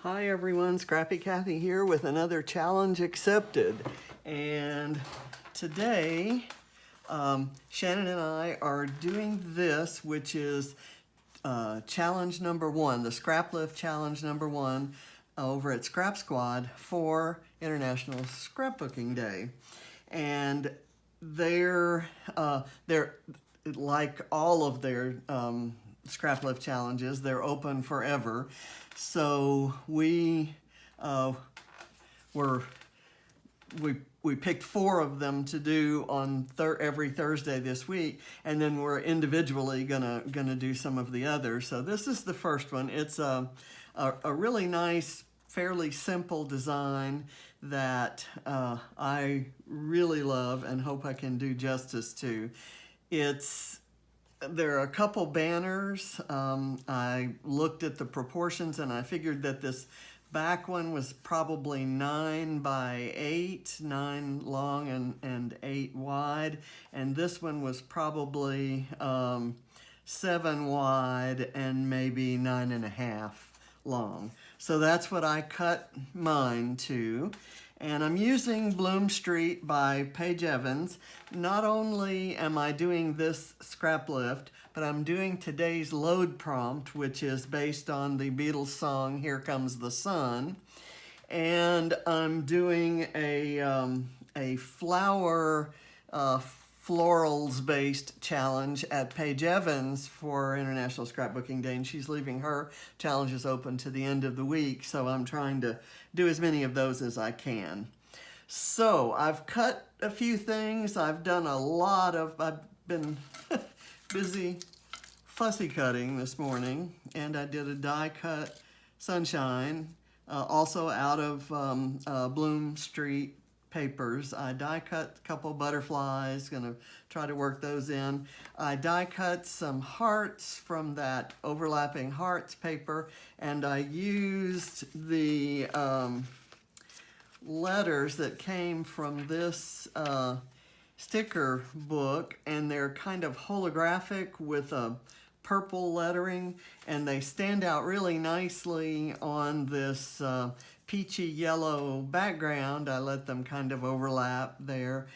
Hi everyone, Scrappy Kathy here with another challenge accepted. And today, Shannon and I are doing this, which is challenge number one, the Scrap Lift challenge number one over at Scrap Squad for International Scrapbooking Day. And they're like all of their scrap lift challenges, they're open forever. So we were we picked 4 of them to do on every Thursday this week, and then we're individually gonna do some of the others. So this is the first one. It's a really nice, fairly simple design that I really love and hope I can do justice to. There are a couple banners. I looked at the proportions and I figured that this back one was probably 9 by 8, 9 long and 8 wide. And this one was probably 7 wide and maybe 9.5 long. So that's what I cut mine to. And I'm using Bloom Street by Paige Evans. Not only am I doing this scrap lift, but I'm doing today's load prompt, which is based on the Beatles song, Here Comes the Sun. And I'm doing a flower florals-based challenge at Paige Evans for International Scrapbooking Day, and she's leaving her challenges open to the end of the week, so I'm trying to do as many of those as I can. So I've cut a few things. I've been busy fussy cutting this morning, and I did a die cut sunshine, also out of Bloom Street papers. I die cut a couple butterflies, gonna try to work those in. I die cut some hearts from that overlapping hearts paper, and I used the letters that came from this sticker book, and they're kind of holographic with a purple lettering, and they stand out really nicely on this peachy yellow background. I let them kind of overlap there.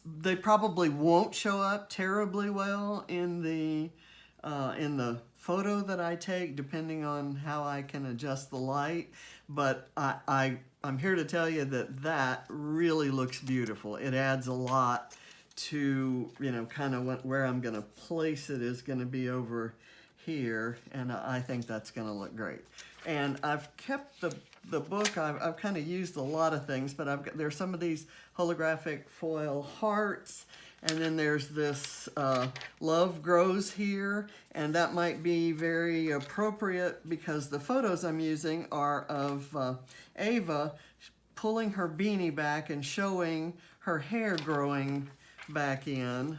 They probably won't show up terribly well in the photo that I take, depending on how I can adjust the light, but I'm here to tell you that really looks beautiful. It adds a lot to, kind of where I'm going to place it is going to be over here, and I think that's going to look great. And I've kept the book. I've kind of used a lot of things, but there's some of these holographic foil hearts, and then there's this Love Grows Here, and that might be very appropriate because the photos I'm using are of Ava pulling her beanie back and showing her hair growing back in.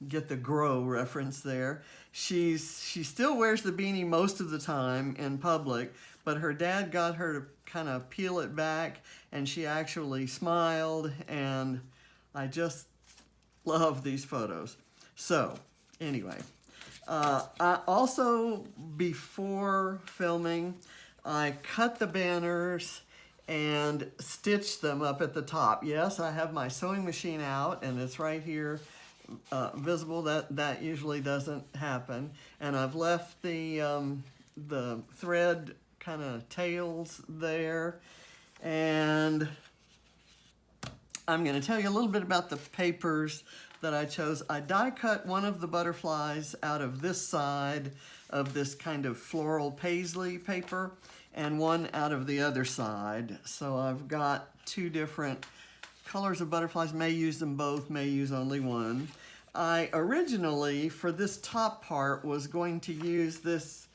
Get the grow reference there. She still wears the beanie most of the time in public, but her dad got her to kind of peel it back, and she actually smiled, and I just love these photos. So anyway, I also, before filming, I cut the banners and stitched them up at the top. Yes, I have my sewing machine out, and it's right here visible. That usually doesn't happen. And I've left the thread kind of tails there. And I'm going to tell you a little bit about the papers that I chose. I die cut one of the butterflies out of this side of this kind of floral paisley paper, and one out of the other side. So I've got 2 different colors of butterflies. May use them both, may use only one. I originally, for this top part, was going to use this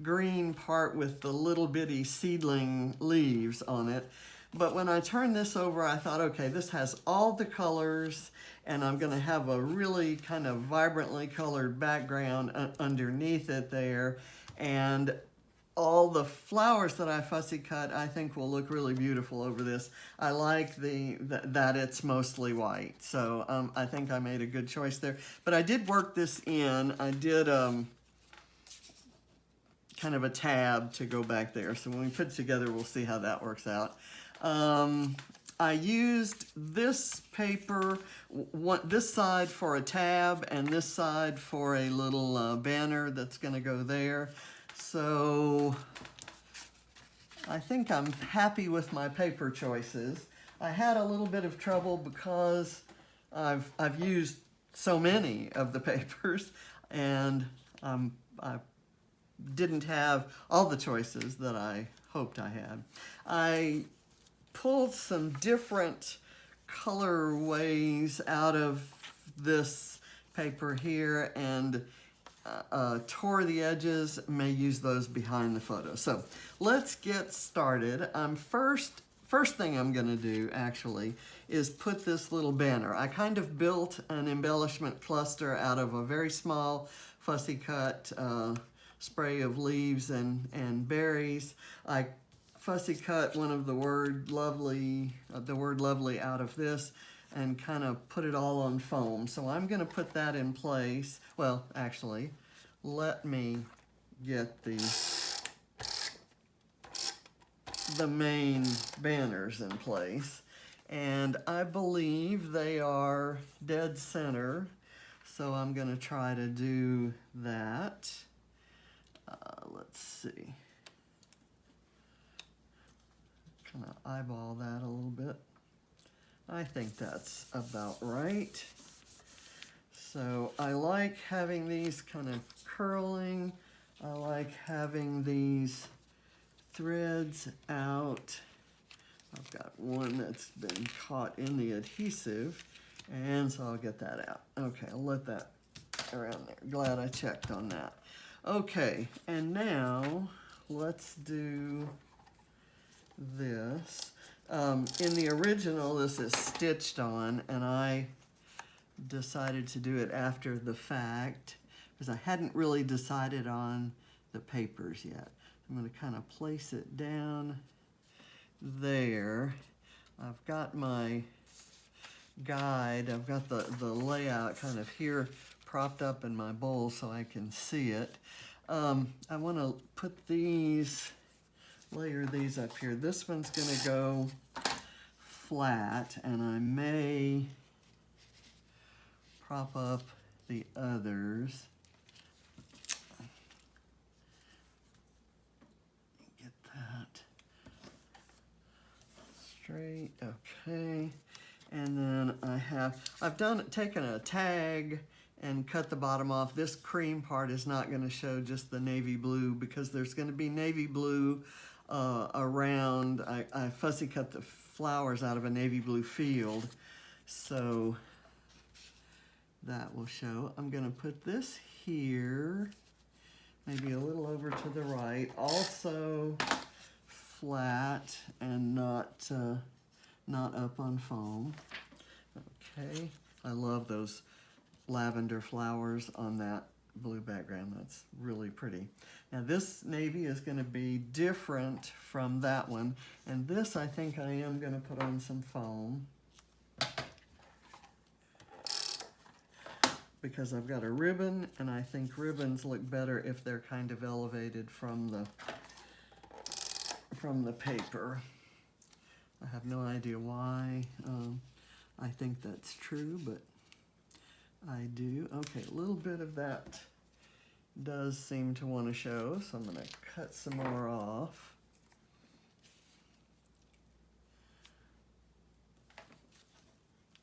green part with the little bitty seedling leaves on it. But when I turned this over, I thought, okay, this has all the colors, and I'm gonna have a really kind of vibrantly colored background underneath it there. And all the flowers that I fussy cut, I think will look really beautiful over this. I like that it's mostly white. So I think I made a good choice there. But I did work this in. I did kind of a tab to go back there. So when we put it together, we'll see how that works out. I used this paper, this side for a tab and this side for a little banner that's going to go there. So I think I'm happy with my paper choices. I had a little bit of trouble because I've used so many of the papers, and I didn't have all the choices that I hoped I had. I pulled some different colorways out of this paper here and tore the edges. May use those behind the photo. So let's get started. First thing I'm going to do actually is put this little banner. I kind of built an embellishment cluster out of a very small fussy cut spray of leaves and berries. I fussy cut one of the word lovely out of this and kind of put it all on foam. So I'm going to put that in place. Well, actually, let me get the main banners in place. And I believe they are dead center. So I'm going to try to do that. Let's see. Kind of eyeball that a little bit. I think that's about right. So I like having these kind of curling. I like having these threads out. I've got one that's been caught in the adhesive, and so I'll get that out. Okay, I'll let that around there. Glad I checked on that. Okay, and now let's do this. In the original, this is stitched on, and I decided to do it after the fact because I hadn't really decided on the papers yet. I'm going to kind of place it down there. I've got my guide. I've got the layout kind of here propped up in my bowl so I can see it. I want to put layer these up here. This one's going to go flat, and I may prop up the others. Get that straight. Okay. And then I've taken a tag and cut the bottom off. This cream part is not going to show just the navy blue because there's going to be navy blue around. I fussy cut the flowers out of a navy blue field, so that will show. I'm going to put this here, maybe a little over to the right, also flat and not up on foam. Okay, I love those lavender flowers on that blue background. That's really pretty. Now this navy is going to be different from that one, and this I think I am going to put on some foam because I've got a ribbon, and I think ribbons look better if they're kind of elevated from the paper. I have no idea why I think that's true, but I do. Okay, a little bit of that does seem to want to show, so I'm going to cut some more off.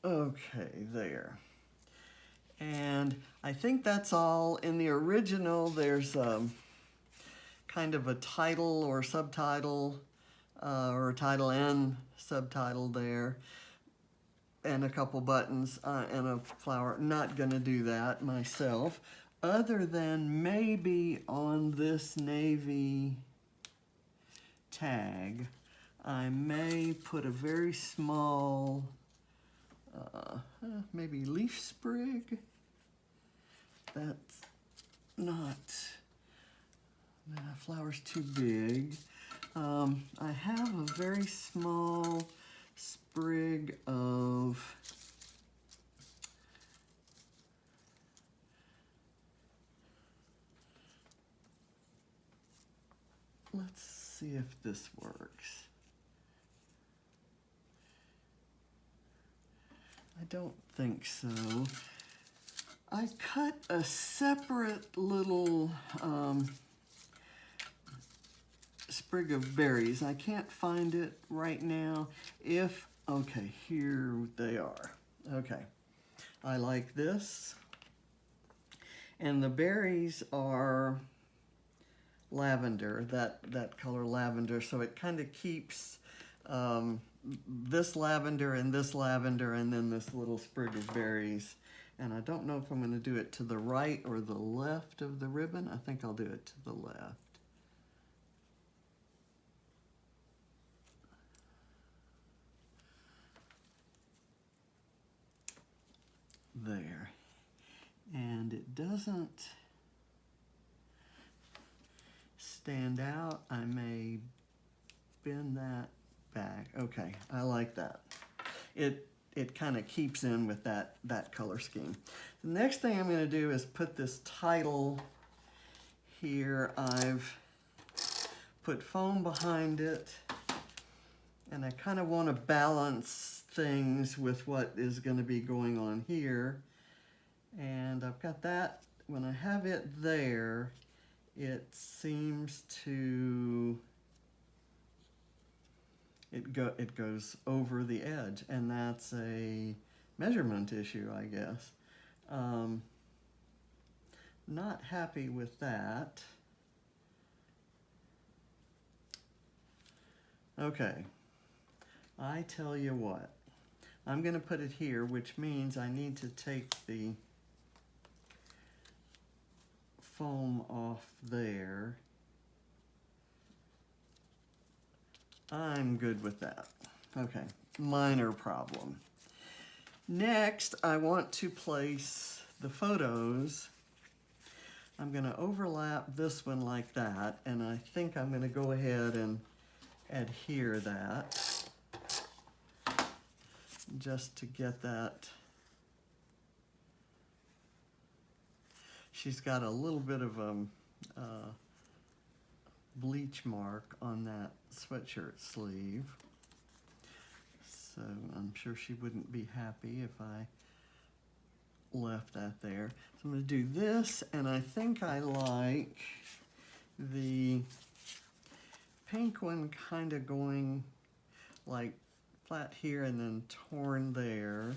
Okay, there. And I think that's all. In the original, there's kind of a title or subtitle, or title and subtitle there, and a couple buttons and a flower. Not going to do that myself, other than maybe on this navy tag, I may put a very small, maybe leaf sprig. That's not, that flower's too big. I have a very small sprig of let's see if this works. I don't think so. I cut a separate little sprig of berries. I can't find it right now. Okay, here they are. Okay, I like this. And the berries are lavender, that color lavender, so it kind of keeps this lavender and then this little sprig of berries. And I don't know if I'm going to do it to the right or the left of the ribbon. I think I'll do it to the left. There. And it doesn't stand out. I may bend that back. Okay, I like that. It kind of keeps in with that color scheme. The next thing I'm going to do is put this title here. I've put foam behind it, and I kind of want to balance things with what is going to be going on here. And I've got that. When I have it there, it seems to, it goes over the edge, and that's a measurement issue, I guess. Not happy with that. Okay, I tell you what, I'm going to put it here, which means I need to take the foam off there. I'm good with that. Okay, minor problem. Next, I want to place the photos. I'm going to overlap this one like that, and I think I'm going to go ahead and adhere that just to get that. She's got a little bit of a bleach mark on that sweatshirt sleeve, so I'm sure she wouldn't be happy if I left that there. So I'm going to do this, and I think I like the pink one kind of going like flat here and then torn there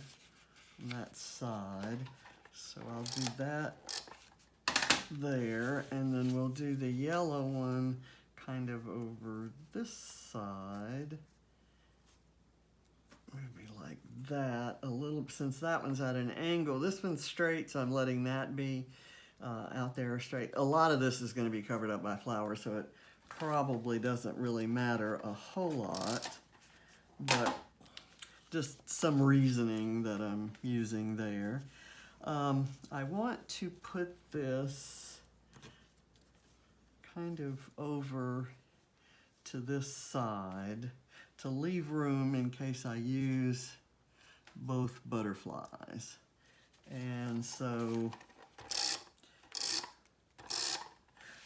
on that side. So I'll do that there, and then we'll do the yellow one kind of over this side. Maybe like that a little, since that one's at an angle. This one's straight, so I'm letting that be out there straight. A lot of this is going to be covered up by flowers, so it probably doesn't really matter a whole lot, but just some reasoning that I'm using there. I want to put this kind of over to this side to leave room in case I use both butterflies. And so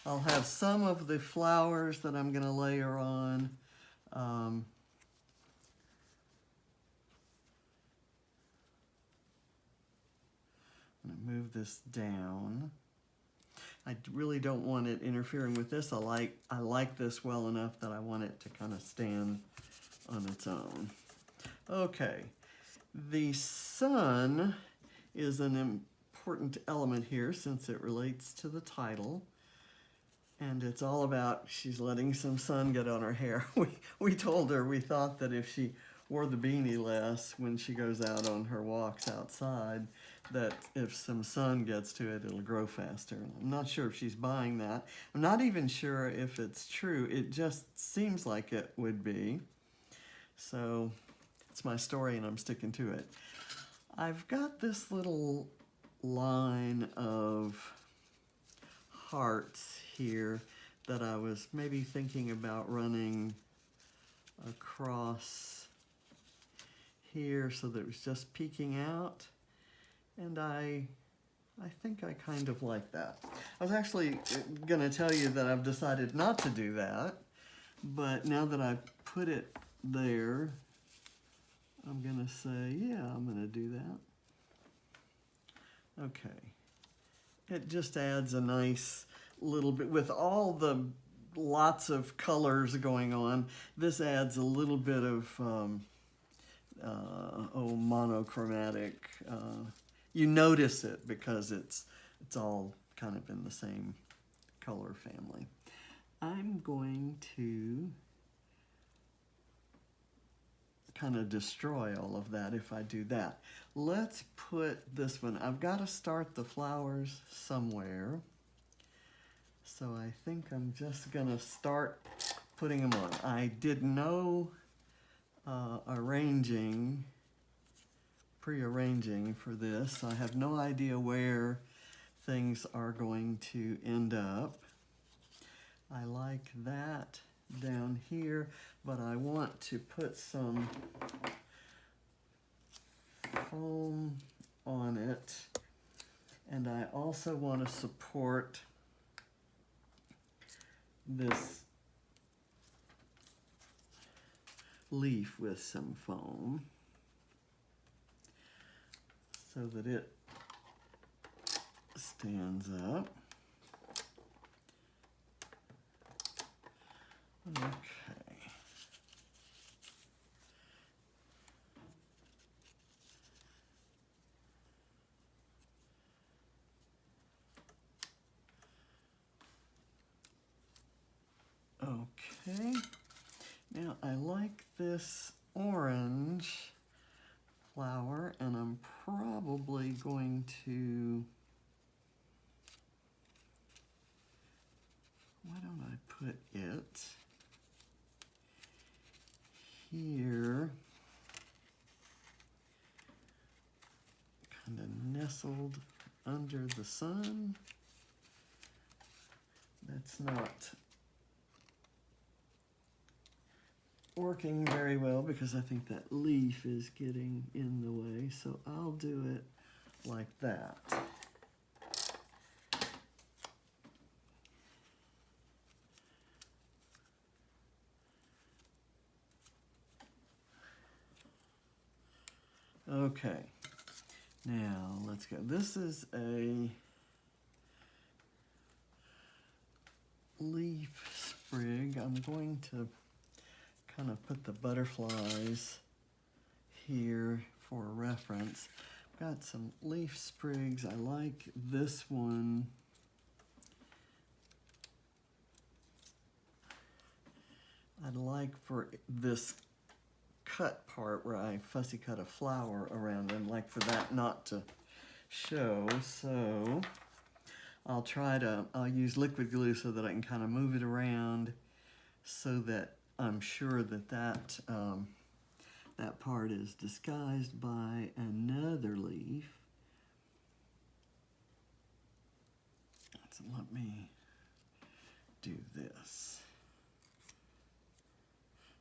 I'll have some of the flowers that I'm going to layer on. I'm going to move this down. I really don't want it interfering with this. I like this well enough that I want it to kind of stand on its own. Okay, the sun is an important element here since it relates to the title. And it's all about, she's letting some sun get on her hair. We told her we thought that if she wore the beanie less when she goes out on her walks outside, that if some sun gets to it, it'll grow faster. I'm not sure if she's buying that. I'm not even sure if it's true. It just seems like it would be. So it's my story and I'm sticking to it. I've got this little line of hearts here that I was maybe thinking about running across here so that it was just peeking out, and I think I kind of like that. I was actually going to tell you that I've decided not to do that, But now that I've put it there, I'm gonna say, yeah, I'm gonna do that. Okay. It just adds a nice little bit, with all the lots of colors going on, this adds a little bit of monochromatic. You notice it because it's all kind of in the same color family. I'm going to kind of destroy all of that if I do that. Let's put this one, I've got to start the flowers somewhere. So I think I'm just gonna start putting them on. I did no pre-arranging for this. I have no idea where things are going to end up. I like that down here, but I want to put some foam on it, and I also want to support this leaf with some foam so that it stands up. Okay. Okay. Now I like this orange flower, and I'm probably going to, why don't I put it here, kind of nestled under the sun. That's not working very well because I think that leaf is getting in the way, so I'll do it like that. Okay, now let's go. This is a leaf sprig. I'm going to kind of put the butterflies here for reference. Got some leaf sprigs. I like this one. I'd like for this cut part where I fussy cut a flower around, and like for that not to show. So I'll use liquid glue so that I can kind of move it around so that I'm sure that that part is disguised by another leaf. So let me do this.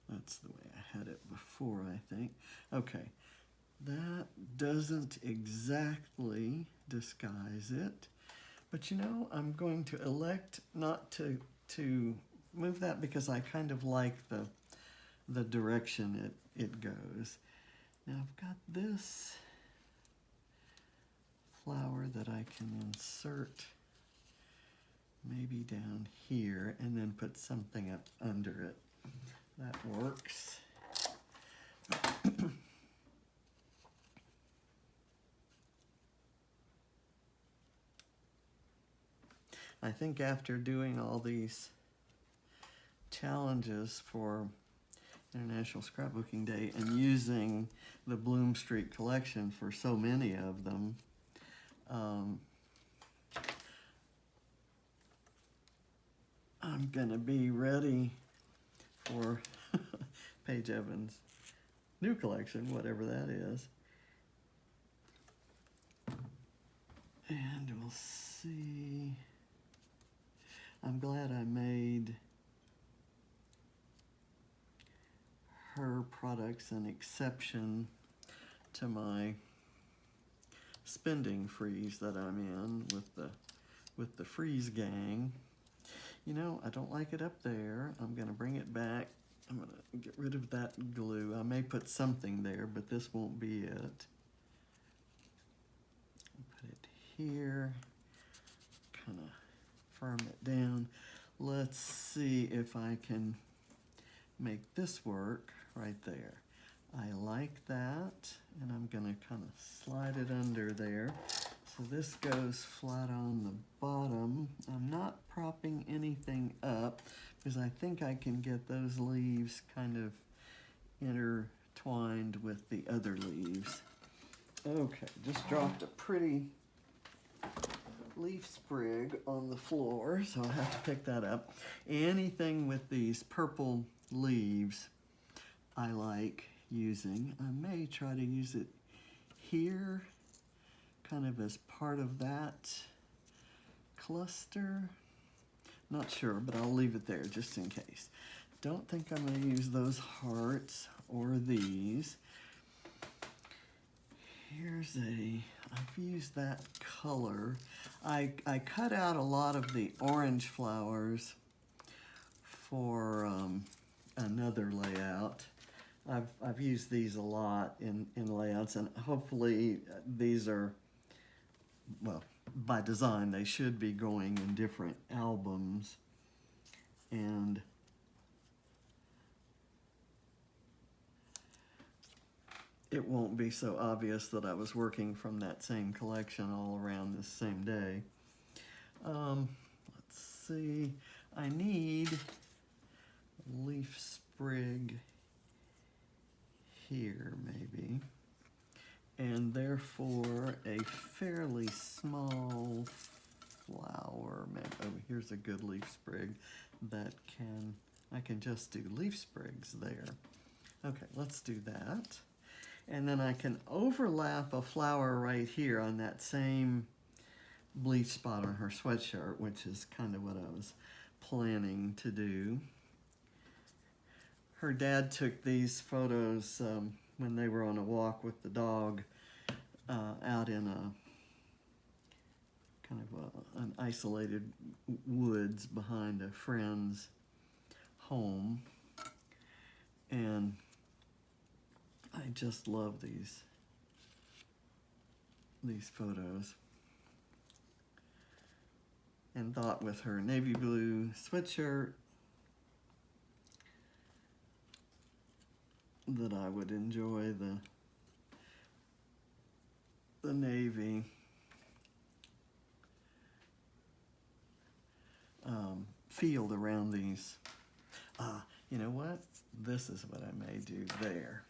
That's the way I had it before, I think. Okay, that doesn't exactly disguise it, but you know, I'm going to elect not to move that because I kind of like the direction it goes. Now I've got this flower that I can insert maybe down here and then put something up under it. That works. I think after doing all these challenges for International Scrapbooking Day and using the Bloom Street collection for so many of them, I'm gonna be ready for Paige Evans' new collection, whatever that is. And we'll see. I'm glad I made her products an exception to my spending freeze that I'm in with the freeze gang. You know, I don't like it up there. I'm gonna bring it back. I'm gonna get rid of that glue. I may put something there, but this won't be it. Put it here, kind of firm it down. Let's see if I can make this work right there. I like that, and I'm gonna kind of slide it under there. So this goes flat on the bottom. I'm not propping anything up because I think I can get those leaves kind of intertwined with the other leaves. Okay, just dropped a pretty leaf sprig on the floor, so I'll have to pick that up. Anything with these purple leaves I like using. I may try to use it here, kind of as part of that cluster. Not sure, but I'll leave it there just in case. Don't think I'm going to use those hearts or these. I've used that color. I cut out a lot of the orange flowers for another layout. I've used these a lot in layouts, and hopefully these are, well, by design, they should be going in different albums. And it won't be so obvious that I was working from that same collection all around this same day. Let's see, I need a leaf sprig here maybe, and therefore a fairly small flower. Oh, here's a good leaf sprig that I can just do leaf sprigs there. Okay, let's do that. And then I can overlap a flower right here on that same bleach spot on her sweatshirt, which is kind of what I was planning to do. Her dad took these photos when they were on a walk with the dog out in a kind of an isolated woods behind a friend's home. And I just love these photos. And thought with her navy blue sweatshirt that I would enjoy the navy field around these. You know what? This is what I may do there.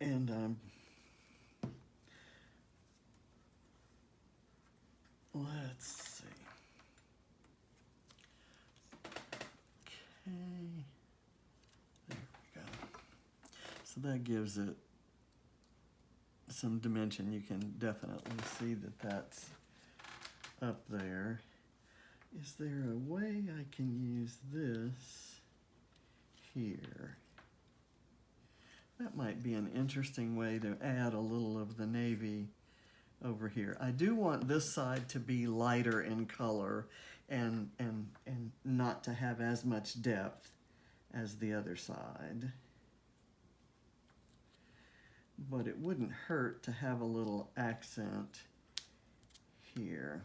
And let's see. Okay, there we go. So that gives it some dimension. You can definitely see that that's up there. Is there a way I can use this here? That might be an interesting way to add a little of the navy over here. I do want this side to be lighter in color and not to have as much depth as the other side. But it wouldn't hurt to have a little accent here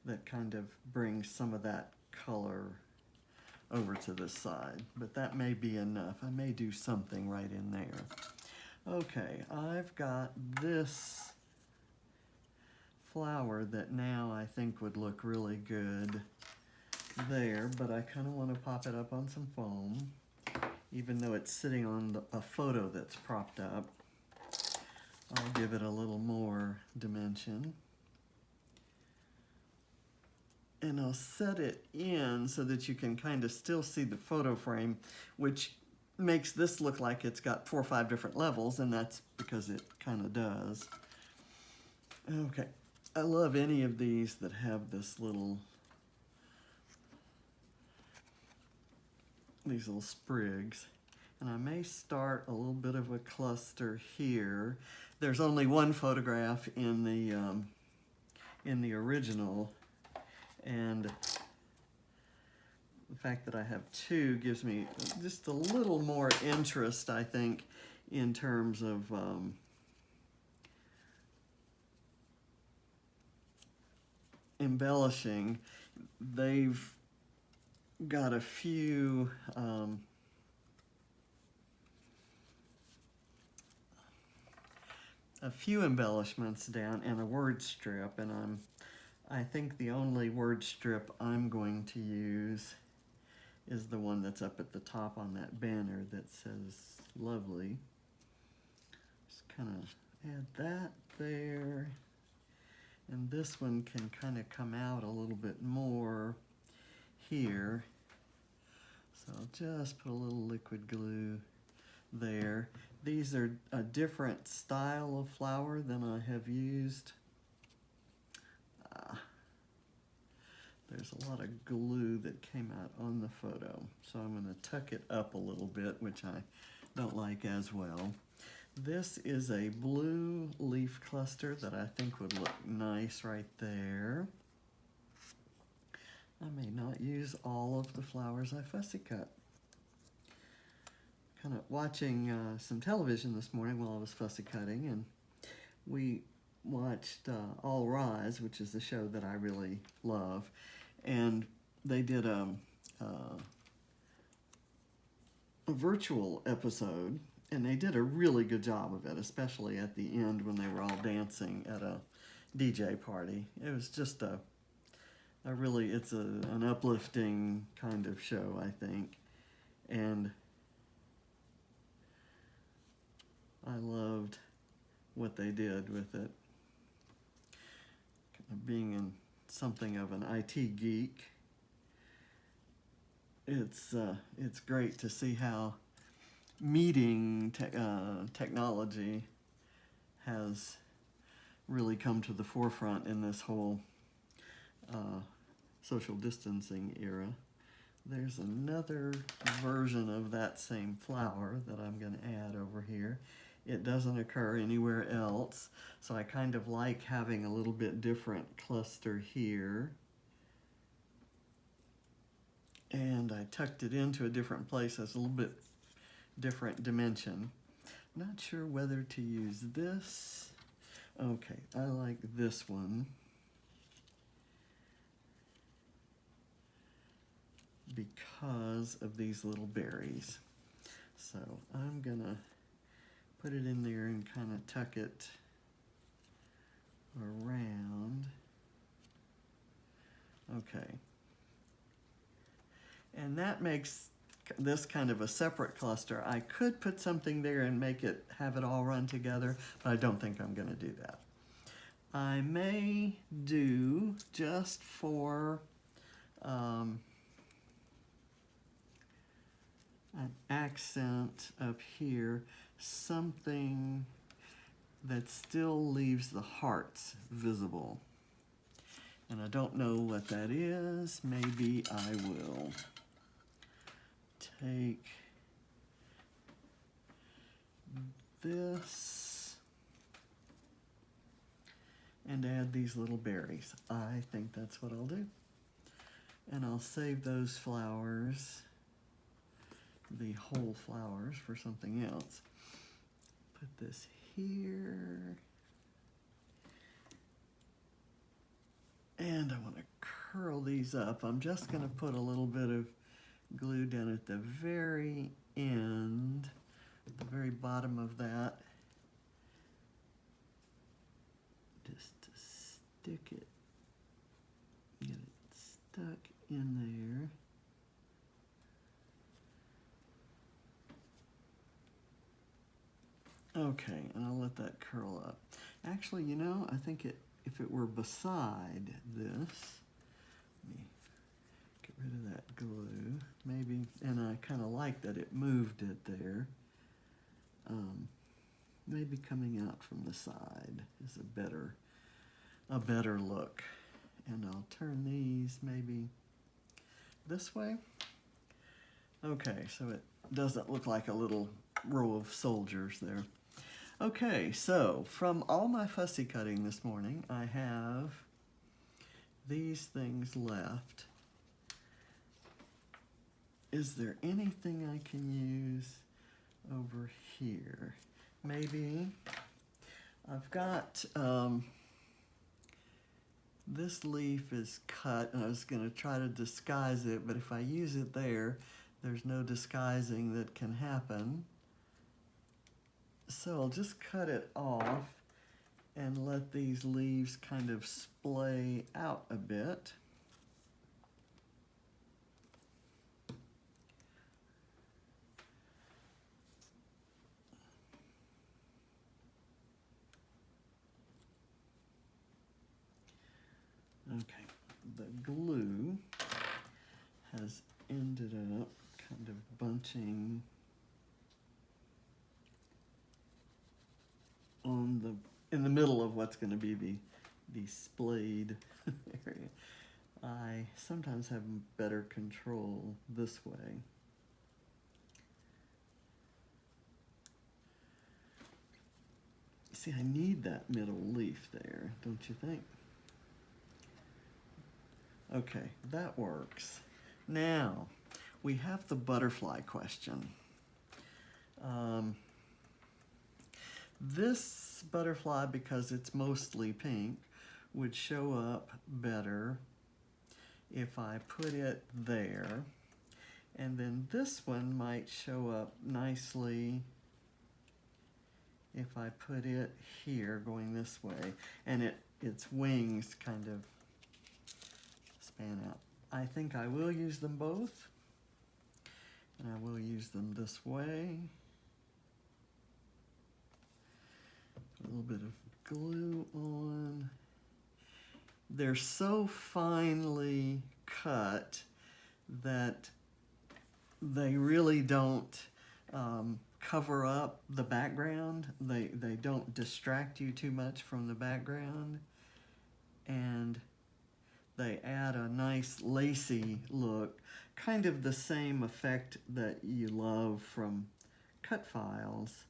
that kind of brings some of that color over to this side. But that may be enough. I may do something right in there. Okay, I've got this flower that now I think would look really good there, but I kind of want to pop it up on some foam, even though it's sitting on a photo that's propped up. I'll give it a little more dimension. And I'll set it in so that you can kind of still see the photo frame, which makes this look like it's got 4 or 5 different levels, and that's because it kind of does. Okay, I love any of these that have these little sprigs. And I may start a little bit of a cluster here. There's only one photograph in the original And the fact that I have two gives me just a little more interest, I think, in terms of embellishing. They've got a few embellishments down and a word strip, and I think the only word strip I'm going to use is the one that's up at the top on that banner that says lovely. Just kind of add that there. And this one can kind of come out a little bit more here. So I'll just put a little liquid glue there. These are a different style of flower than I have used. There's a lot of glue that came out on the photo, so I'm going to tuck it up a little bit, which I don't like as well. This is a blue leaf cluster that I think would look nice right there. I may not use all of the flowers I fussy cut. Kind of watching some television this morning while I was fussy cutting, and we watched All Rise, which is the show that I really love, and they did a virtual episode, and they did a really good job of it, especially at the end when they were all dancing at a DJ party. It was just it's an uplifting kind of show, I think, and I loved what they did with it. Kind of being in something of an IT geek, it's great to see how meeting technology has really come to the forefront in this whole social distancing era. There's another version of that same flower that I'm going to add over here. It doesn't occur anywhere else, so I kind of like having a little bit different cluster here. And I tucked it into a different place as a little bit different dimension. Not sure whether to use this. Okay, I like this one because of these little berries. So I'm gonna put it in there and kind of tuck it around. Okay. And that makes this kind of a separate cluster. I could put something there and have it all run together, but I don't think I'm gonna do that. I may do, just for an accent up here, something that still leaves the hearts visible. And I don't know what that is. Maybe I will take this and add these little berries. I think that's what I'll do. And I'll save those flowers, the whole flowers, for something else. Put this here. And I want to curl these up. I'm just going to put a little bit of glue down at the very end, at the very bottom of that, just to stick it, get it stuck in there. Okay, and I'll let that curl up. Actually, you know, I think if it were beside this, let me get rid of that glue, maybe, and I kind of like that it moved it there. Maybe coming out from the side is a better look. And I'll turn these maybe this way. Okay, so it doesn't look like a little row of soldiers there. Okay, so from all my fussy cutting this morning, I have these things left. Is there anything I can use over here? Maybe I've got, this leaf is cut and I was going to try to disguise it, but if I use it there, there's no disguising that can happen. So I'll just cut it off and let these leaves kind of splay out a bit. Okay, the glue has ended up kind of bunching on in the middle of what's going to be the splayed area. I sometimes have better control this way. See, I need that middle leaf there, don't you think? Okay, that works. Now, we have the butterfly question. This butterfly, because it's mostly pink, would show up better if I put it there. And then this one might show up nicely if I put it here, going this way, and its wings kind of span out. I think I will use them both, and I will use them this way. A little bit of glue on. They're so finely cut that they really don't cover up the background. They don't distract you too much from the background, and they add a nice lacy look, kind of the same effect that you love from cut files.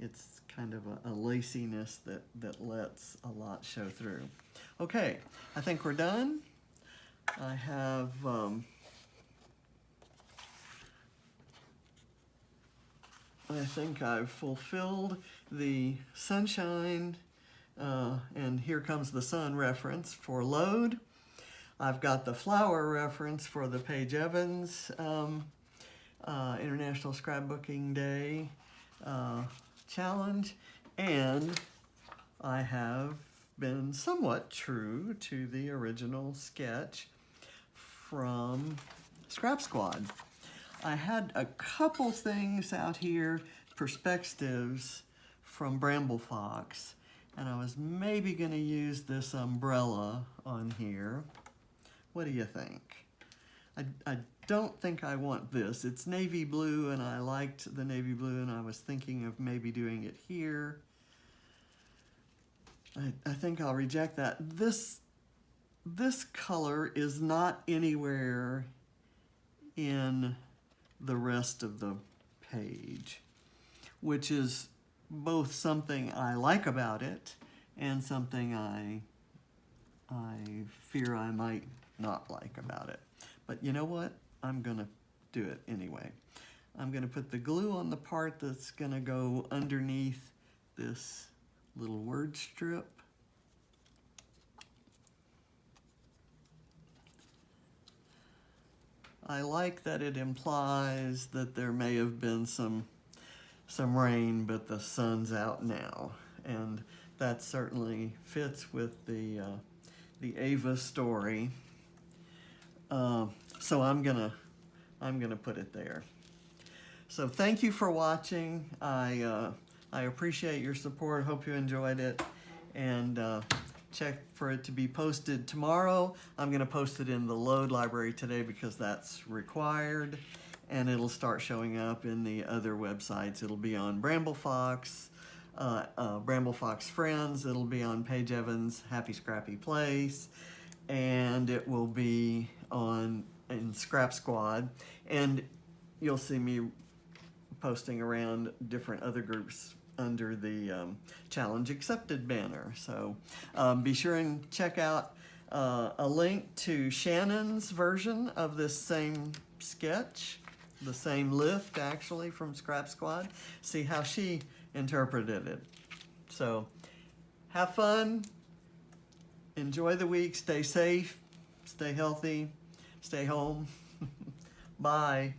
It's kind of a laciness that lets a lot show through. Okay, I think we're done. I have I think I've fulfilled the sunshine and here comes the sun reference for load. I've got the flower reference for the Paige Evans International Scrapbooking Day challenge, and I have been somewhat true to the original sketch from Scrap Squad. I had a couple things out here, perspectives from Bramble Fox, and I was maybe going to use this umbrella on here. What do you think? I don't think I want this. It's navy blue, and I liked the navy blue, and I was thinking of maybe doing it here. I think I'll reject that. This color is not anywhere in the rest of the page, which is both something I like about it and something I fear I might not like about it. But you know what? I'm gonna do it anyway. I'm gonna put the glue on the part that's gonna go underneath this little word strip. I like that it implies that there may have been some rain, but the sun's out now, and that certainly fits with the Ava story. So I'm gonna put it there. So thank you for watching. I appreciate your support. Hope you enjoyed it, and check for it to be posted tomorrow. I'm going to post it in the load library today because that's required, and it'll start showing up in the other websites. It'll be on Bramble Fox, Bramble Fox Friends. It'll be on Paige Evans Happy Scrappy Place, and it will be in Scrap Squad, and you'll see me posting around different other groups under the Challenge Accepted banner. So be sure and check out a link to Shannon's version of this same sketch, the same lift actually from Scrap Squad. See how she interpreted it. So have fun, enjoy the week, stay safe, stay healthy, stay home. Bye.